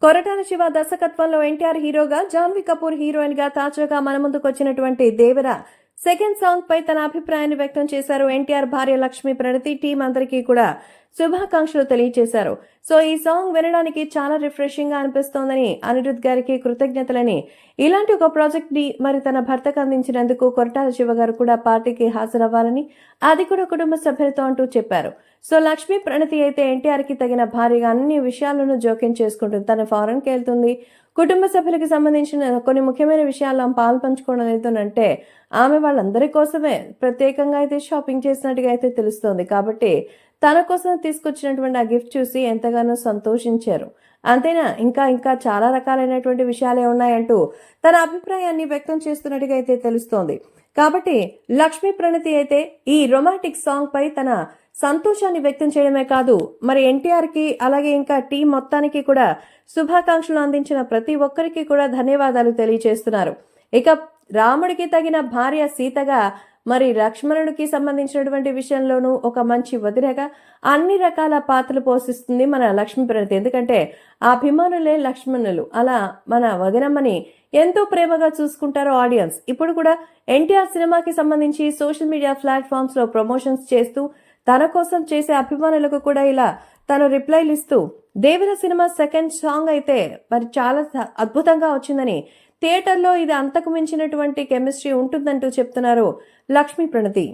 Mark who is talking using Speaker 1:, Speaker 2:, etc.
Speaker 1: కొరటాల శివ దర్శకత్వంలో ఎన్టీఆర్ హీరోగా, జాన్వీ కపూర్ హీరోయిన్ గా తాజాగా మన ముందుకు వచ్చినటువంటి దేవర సెకండ్ సాంగ్ పై తన అభిప్రాయాన్ని వ్యక్తం చేశారు. ఎన్టీఆర్ భార్య లక్ష్మీ ప్రణతి టీం అందరికీ కూడా శుభాకాంక్షలు తెలియజేశారు. సో ఈ సాంగ్ వినడానికి చాలా రిఫ్రెషింగ్ గా అనిపిస్తోందని, అనిరుద్ గారికి కృతజ్ఞతలని, ఇలాంటి ఒక ప్రాజెక్ట్ ని మరి తన భర్తకు అందించినందుకు కొరటాల శివ గారు కూడా పార్టీకి హాజరవ్వాలని, అది కూడా కుటుంబ సభ్యులతో అంటూ చెప్పారు. సో లక్ష్మీ ప్రణతి అయితే ఎన్టీఆర్ కి తగిన భారీగా అన్ని విషయాలను జోక్యం చేసుకుంటుంది. తన ఫారెన్ కి వెళ్తుంది, కుటుంబ సభ్యులకి సంబంధించిన కొన్ని ముఖ్యమైన విషయాల్లో పాలు పంచుకోవడం లేదంటే ఆమె వాళ్ళందరి కోసమే ప్రత్యేకంగా అయితే షాపింగ్ చేసినట్టుగా అయితే తెలుస్తోంది. కాబట్టి తన కోసం తీసుకొచ్చినటువంటి ఆ గిఫ్ట్ చూసి ఎంతగానో సంతోషించారు. అంతేనా, ఇంకా ఇంకా చాలా రకాలైనటువంటి విషయాలే ఉన్నాయంటూ తన అభిప్రాయాన్ని వ్యక్తం చేస్తున్నట్టుగా అయితే తెలుస్తోంది. కాబట్టి లక్ష్మీ ప్రణతి అయితే ఈ రొమాంటిక్ సాంగ్ పై తన సంతోషాన్ని వ్యక్తం చేయడమే కాదు, మరి ఎన్టీఆర్ కి అలాగే ఇంకా టీం మొత్తానికి కూడా శుభాకాంక్షలు అందించిన ప్రతి ఒక్కరికి కూడా ధన్యవాదాలు తెలియజేస్తున్నారు. ఇక రాముడికి తగిన భార్య సీతగా, మరి లక్ష్మణుడికి సంబంధించినటువంటి విషయంలోనూ ఒక మంచి వదినగా అన్ని రకాల పాత్రలు పోషిస్తుంది మన లక్ష్మీ ప్రణతి. ఎందుకంటే ఆ అభిమానులే లక్ష్మణులు. అలా మన వదినమ్మని ఎంతో ప్రేమగా చూసుకుంటారో ఆడియన్స్. ఇప్పుడు కూడా ఎన్టీఆర్ సినిమాకి సంబంధించి సోషల్ మీడియా ప్లాట్ఫామ్స్ లో ప్రమోషన్స్ చేస్తూ తన కోసం చేసే అభిమానులకు కూడా ఇలా తను రిప్లైలు ఇస్తూ దేవర సినిమా సెకండ్ సాంగ్ అయితే మరి చాలా అద్భుతంగా వచ్చిందని, థియేటర్లో ఇది అంతకు మించినటువంటి కెమిస్ట్రీ ఉంటుందంటూ చెప్తున్నారు లక్ష్మీ ప్రణతి.